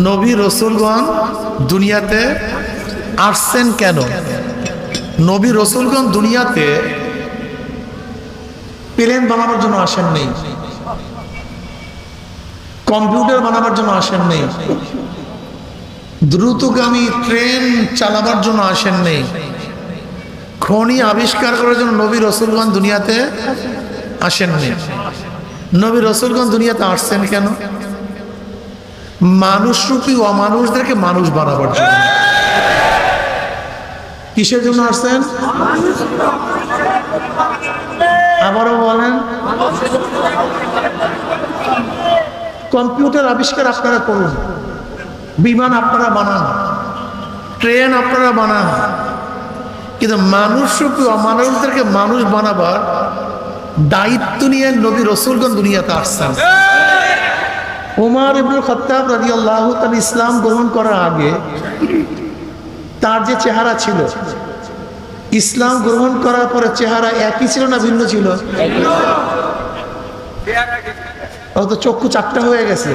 নবী রসুলগণ দুনিয়াতে আসছেন কেন? নবী রসুলগণ দুনিয়াতে প্লেন বানানোর জন্য আসেন নেই, কম্পিউটার বানাবার জন্য আসেন নেই, দ্রুতগামী ট্রেন চালাবার জন্য আসেন নেই, খনি আবিষ্কার করার জন্য নবী রসুলগণ দুনিয়াতে আসেননি। নবী রসুলগণ দুনিয়াতে আসছেন কেন? মানুষরূপী অমানুষদেরকে মানুষ বানাবার জন্য। কিসের জন্য আসছেন? আবারও বলেন। কম্পিউটার আবিষ্কার আপনারা করুন, বিমান আপনারা বানান, ট্রেন আপনারা বানান, কিন্তু মানুষরূপী অমানুষদেরকে মানুষ বানাবার দায়িত্ব নিয়ে নবী রসুলগণ দুনিয়াতে আসছেন। ওমর ইবনুল খাত্তাব রাদিয়াল্লাহু তাআলা ইসলাম গ্রহণ করার আগে তার যে চেহারা ছিল, ইসলাম গ্রহণ করার পরে চেহারা একই ছিল না ভিন্ন ছিল? তো চক্ষু 4টা হয়ে গেছে,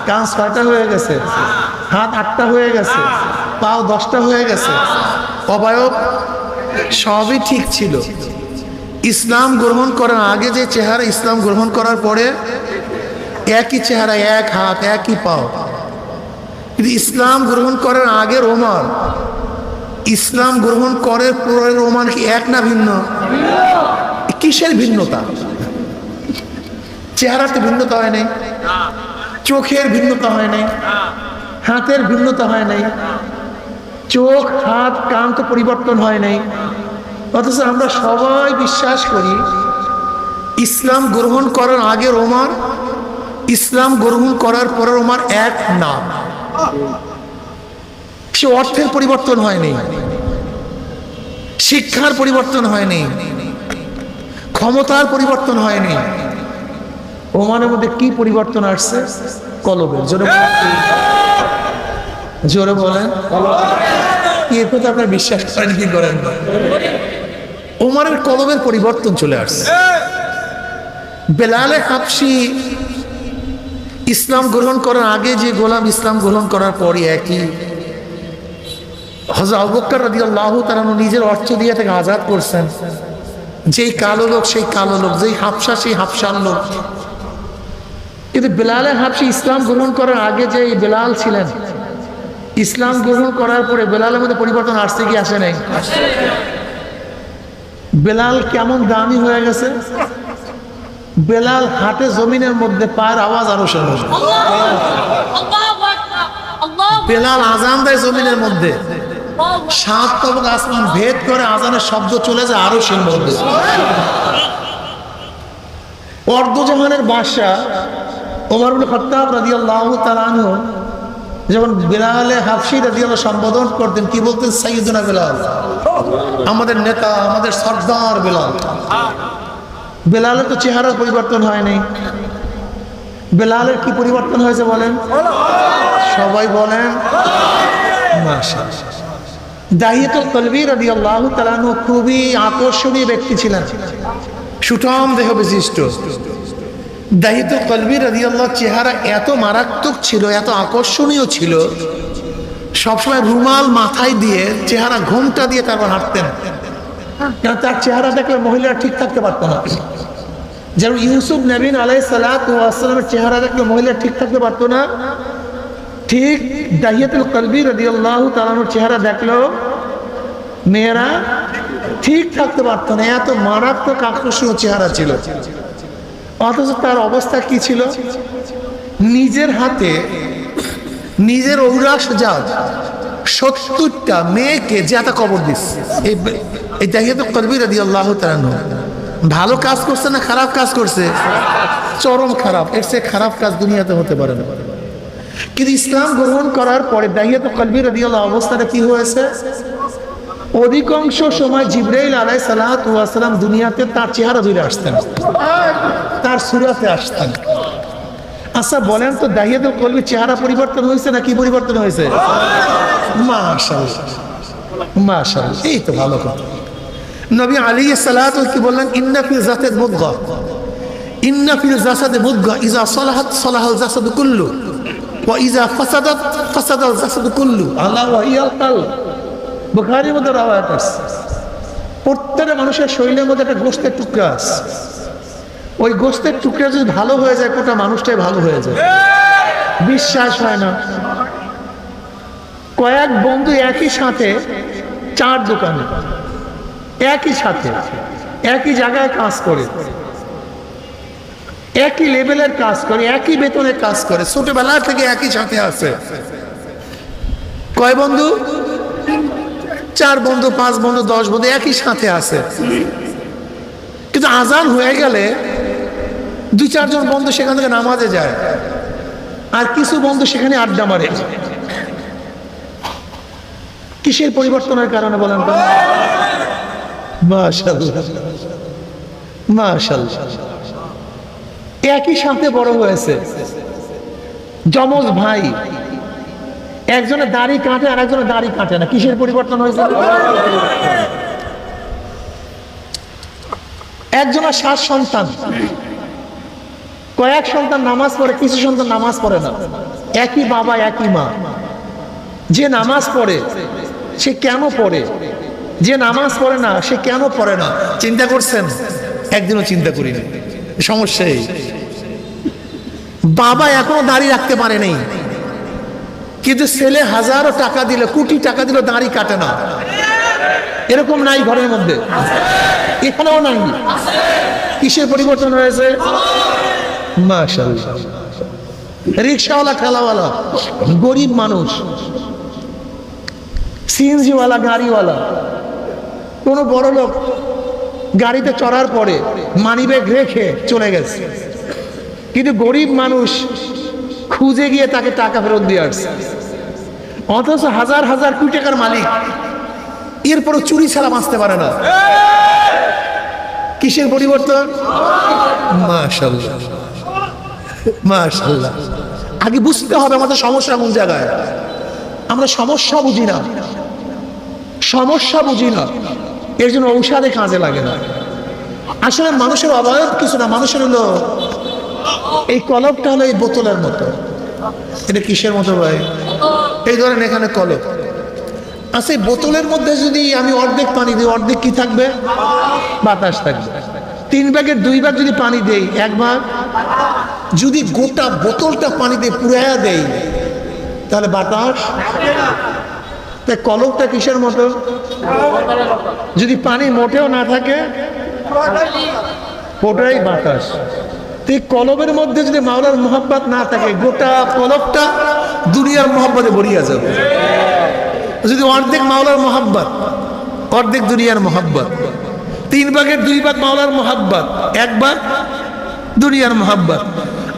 কান 6টা হয়ে গেছে, হাত 8টা হয়ে গেছে, পাও 10টা হয়ে গেছে, অবয়ব সবই ঠিক ছিল। ইসলাম গ্রহণ করার আগে যে চেহারা, ইসলাম গ্রহণ করার পরে একই চেহারা, এক হাত, একই পাও। কিন্তু ইসলাম গ্রহণ করার আগের ওমর, ইসলাম গ্রহণ করার পরের ওমর কি এক না ভিন্ন? কিসের ভিন্নতা? চেহারাতে ভিন্নতা হয় নাই, চোখের ভিন্নতা হয় নাই, হাতের ভিন্নতা হয় নাই, চোখ হাত কান তো পরিবর্তন হয় নাই। অথচ আমরা সবাই বিশ্বাস করি ইসলাম গ্রহণ করার আগের ওমর, ইসলাম গ্রহণ করার পরের ওমর এক না। সে অর্থের পরিবর্তন হয়নি, শিক্ষার পরিবর্তন হয়নি, ক্ষমতার পরিবর্তন হয়নি। ওমরের মধ্যে কি পরিবর্তন আসছে? কলবের। জোরে বলেন। এরপর তো আপনার বিশ্বাস করেন কি করেন? ওমরের কলবের পরিবর্তন চলে আসছে। বেলালে হাবশি ইসলাম গ্রহণ করার আগে যে গোলাম, ইসলাম গ্রহণ করার পরই একই। হযরত আবু বকর রাদিয়াল্লাহু তাআলা নিজের অর্থ দিয়ে তাকে আজাদ করছেন। যেই কালো লোক সেই কালো লোক, যেই হাবশা সেই হাবশার লোক। কিন্তু বেলালে হাবশি ইসলাম গ্রহণ করার আগে যে বেলাল ছিলেন, ইসলাম গ্রহণ করার পরে বেলালের মধ্যে পরিবর্তন আসছে কি আসে নাই? বেলাল কেমন দামি হয়ে গেছে! বেলাল হাঁটে জমিনের মধ্যে, পায়ের আওয়াজ আরো শুনে। বেলাল আজান দেয় জমিনের মধ্যে, 7 তবক আসমান ভেদ করে আজানের শব্দ চলে যায় আরো সে মধ্যে। অর্ধজাহানের বাদশা ওমর ইবনে খাত্তাব রাদিয়াল্লাহু তাআলা আনহু যখন বেলালে হাবশি রাদিয়াল্লাহু সম্বোধন করতেন, কি বলতেন? সাইয়্যিদুনা বেলাল, আমাদের নেতা, আমাদের সর্দার বেলাল। বেলালের তো চেহারা পরিবর্তন হয় নাই। বেলালের কি পরিবর্তন হয়েছে বলেন? সবাই বলেন মাশাআল্লাহ। দাহিয়াতুল কলবি রাদিয়াল্লাহু তাআলা আনহু খুবই আকর্ষণীয় ব্যক্তি ছিলেন, সুঠাম দেহ বিশিষ্ট। দাহিয়াতুল কলবি রাদিয়াল্লাহু চেহারা এত মারাত্মক ছিল, এত আকর্ষণীয় ছিল, সবসময় রুমাল মাথায় দিয়ে, চেহারা ঘোমটা দিয়ে তারপর হাঁটতেন। কারণ তার চেহারা দেখলে মহিলারা ঠিক থাকতে পারতো না। যেমন ইউসুফ নবী আলাইহিস সালাতু ওয়াস সালামের চেহারা দেখলে মহিলা ঠিক থাকতে পারতো না, ঠিক দাহিয়াতুল কলবি রাদিয়াল্লাহু তাআলার চেহারা দেখলেও মেয়েরা ঠিক থাকতে পারতো না। এত মারাত্মক আকর্ষণীয় চেহারা ছিল। অথচ তার অবস্থা কি ছিল? নিজের হাতে নিজের ঔরাস জাত 70টা মেয়েকে জাতা কবর দিচ্ছে। এই দাহিয়াতুল কলবি রাদিয়াল্লাহু তাআলা ভালো কাজ করছে না খারাপ কাজ করছে? চরম খারাপ। এর চেয়ে খারাপ কাজ দুনিয়াতে হতে পারে না। কিন্তু ইসলাম গ্রহণ করার পরে দাহিয়াতুল কলবি রাদিয়াল্লাহু অবস্থাটা কি হয়েছে? অধিকাংশ সময় জিবরাইল আলাইহিস সালাতু ওয়াস সালাম দুনিয়াতে তার চেহারা ধরে আসতেন, তার সূরাতে আসতেন। আচ্ছা বলেন তো, দাহিয়াতুল কলবির চেহারা পরিবর্তন হয়েছে না কি পরিবর্তন হয়েছে? মাশাআল্লাহ মাশাআল্লাহ, এই তো ভালো কথা। নবী আলাইহিস সালাতু কি বললেন? ইন্না ফি জাসাদ মুদগা, ইন্না ফিল জাসাদি মুদগা ইযা সালাহাত সালাহাল জাসাদু কুল্লু। ওয়া ইযা ফাসাদাত ফাসাদাল জাসাদু কুল্লু আলা ওয়া হিয়াল কালব। বুখারীর মধ্যে রাওয়ায়াত আছে প্রত্যেকটা মানুষের শরীরের মধ্যে একটা গোশতের টুকরা আছে, ওই গোশতের টুকরা যদি ভালো হয়ে যায় গোটা মানুষটাই ভালো হয়ে যায়। বিশ্বাস হয় না? কয়েক বন্ধু একই সাথে 4 দোকানে একই সাথে একই জায়গায় কাজ করে, একই লেভেলের কাজ করে, একই বেতনের কাজ করে, ছোটবেলা থেকে একই সাথে আছে। কয় বন্ধু? 4 বন্ধু, 5 বন্ধু, 10 বন্ধু একই সাথে আছে। কিন্তু আজান হয়ে গেলে 2-4 জন বন্ধু সেখান থেকে নামাজে যায়, আর কিছু বন্ধু সেখানে আড্ডা মারে। কিসের পরিবর্তনের কারণে বলেন তো? মাশাআল্লাহ মাশাআল্লাহ। একই সাথে বড় হয়েছে, যমজ ভাই, একজনের দাড়ি কাটে আর একজনের দাড়ি কাটে না। কিসের পরিবর্তন হয়েছে? একজনের 7 সন্তান, কয়েক সন্তান নামাজ পড়ে, কিছু সন্তান নামাজ পড়ে না। একই বাবা একই মা, যে নামাজ পড়ে সে কেন পড়ে, যে নামাজ পড়ে না সে কেন পড়ে না? চিন্তা করছেন? একদিনও চিন্তা করিনি। সমস্যা এই, বাবা এখনো দাড়ি রাখতে পারে নাই, কিন্তু ছেলে হাজারো টাকা দিলে, কোটি টাকা দিলে দাড়ি কাটে না। এরকম নাই ঘরের মধ্যে? এখানেও নাই। কিসের পরিবর্তন হয়েছে? মাশাআল্লাহ। রিকশাওয়ালা, ঠেলাওয়ালা, গরিব মানুষ, সিএনজিওয়ালা, গাড়িওয়ালা, কোন বড় লোক গাড়িতে চড়ার পরে মানিব্যাগ রেখে চলে গেছে, কিন্তু গরিব মানুষ খুঁজে গিয়ে তাকে টাকা ফেরত দিয়ে আসছে। অথচ হাজার হাজার কোটি টাকার মালিক, এরপরও চুরি ছাড়া বাঁচতে পারে না। কিসের পরিবর্তন? মাশাআল্লাহ মাশাআল্লাহ। আগে বুঝতে হবে আমাদের সমস্যা কোন জায়গায়। আমরা সমস্যা বুঝি না, সমস্যা বুঝি না, এর জন্য ঔষধে কাজে লাগে না। আসলে মানুষের অভাব কিছু না, মানুষের হলো এই কলপটা হলো এই বোতলের মতো। এটা কিসের মতো ভাই? এই ধরেন এখানে কলপ আছে, বোতলের মধ্যে যদি আমি অর্ধেক পানি দিই, অর্ধেক কি থাকবে? বাতাস থাকবে। 3 ভাগের 2 ভাগ যদি পানি দেই, 1 ভাগ। যদি গোটা বোতলটা পানি দিয়ে পুরাইয়া দেই তাহলে বাতাস। তাই কলপটা কিসের মতো? যদি পানি মোটেও না থাকে ওটাই বাতাস। এই কলবের মধ্যে যদি মাওলার মোহাব্বত না থাকে, গোটা কলবটা দুনিয়ার মোহাব্বতে ভরিয়া যাবে। যদি অর্ধেক মাওলার মোহাব্বত, অর্ধেক দুনিয়ার মোহাব্বত, 3 ভাগের 2 ভাগ মাওলার মোহাব্বত, 1 ভাগ দুনিয়ার মোহাব্বত,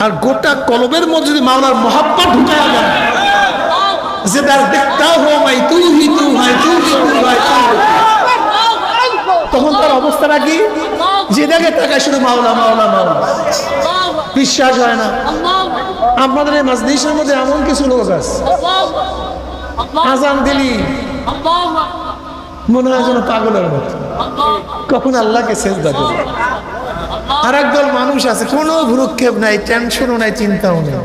আর গোটা কলবের মধ্যে যদি মাওলার মোহাব্বত ঢুকায়া যায়, যে তার দেখতা হো মাই তু হি তু হাই তু হি তু হাই, তখন তার অবস্থাটা কি? যে দেখে তাকায় শুধু মাওলা মাওলা মাওলা। বিশ্বাস হয় না? আপনাদের এই মজলিসের মধ্যে এমন কিছু লোক আছে, আজান দিলি মনে হয় যেন পাগলের মতো, কখন আল্লাহকে সেজদা করে। আর একদল মানুষ আছে, কোনো ভ্রুক্ষেপ নাই, টেনশনও নাই, চিন্তাও নেই।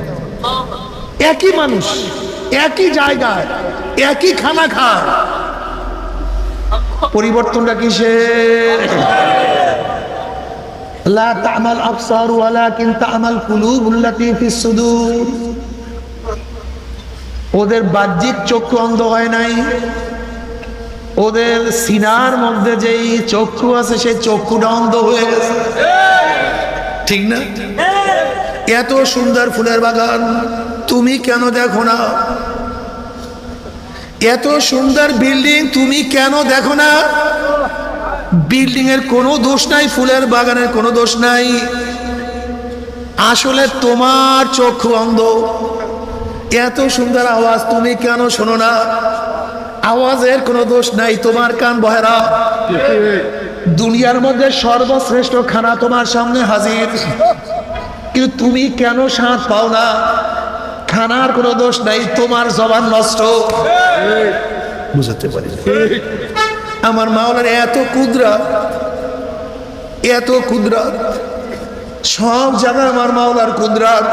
একই মানুষ, একই জায়গায়, একই খানা খায়, পরিবর্তনটা কিসের? লা তা'মাল আবসার ওয়ালাকিন তা'মাল কুলুবুল্লাতী ফিস সুদূর। ওদের বাহ্যিক চক্ষু অন্ধ হয় নাই, ওদের সিনার মধ্যে যেই চক্ষু আছে সেই চক্ষুটা অন্ধ হয়ে গেছে। ঠিক না? এত সুন্দর ফুলের বাগান তুমি কেন দেখো না? এত সুন্দর বিল্ডিং তুমি কেন দেখো না? বিল্ডিং এর কোনো দোষ নাই, ফুলের বাগানের কোনো দোষ নাই, আসলে তোমার চক্ষু অন্ধ। এত সুন্দর আওয়াজ তুমি কেন শোনো না? আওয়াজের কোনো দোষ নাই, তোমার কান বহেরা। দুনিয়ার মধ্যে সর্বশ্রেষ্ঠ খানা তোমার সামনে হাজির, কিন্তু তুমি কেন স্বাদ পাও না? খানার কোনো দোষ নাই, তোমার জবান নষ্ট। বুঝতে পারি আমার মাওলার এত কুদরত, এত কুদরত, সব জায়গায় আমার মাওলার কুদরত।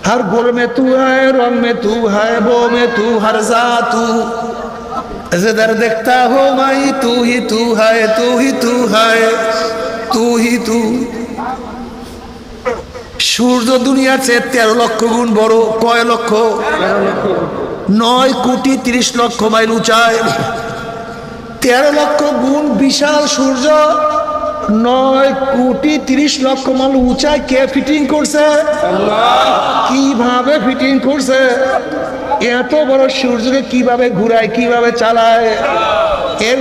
हर गुल में तू है, रंग में तू है, वो में तू, हर जा तू, जिधर देखता हो माई तू ही तू है, तू ही तू है, तू ही तू। সূর্য দুনিয়ার চেয়ে 13 লক্ষ গুণ বড়। কয় লক্ষ? 9 কোটি 30 লক্ষ মাইল উঁচায়। 13 লক্ষ গুণ বিশাল সূর্য 9 কোটি 30 লক্ষ মাইল উঁচায় কে ফিটিং করছে? আল্লাহ। কিভাবে ফিটিং করছে? এত বড় সূর্যকে কিভাবে ঘুরায়, কিভাবে চালায়? এর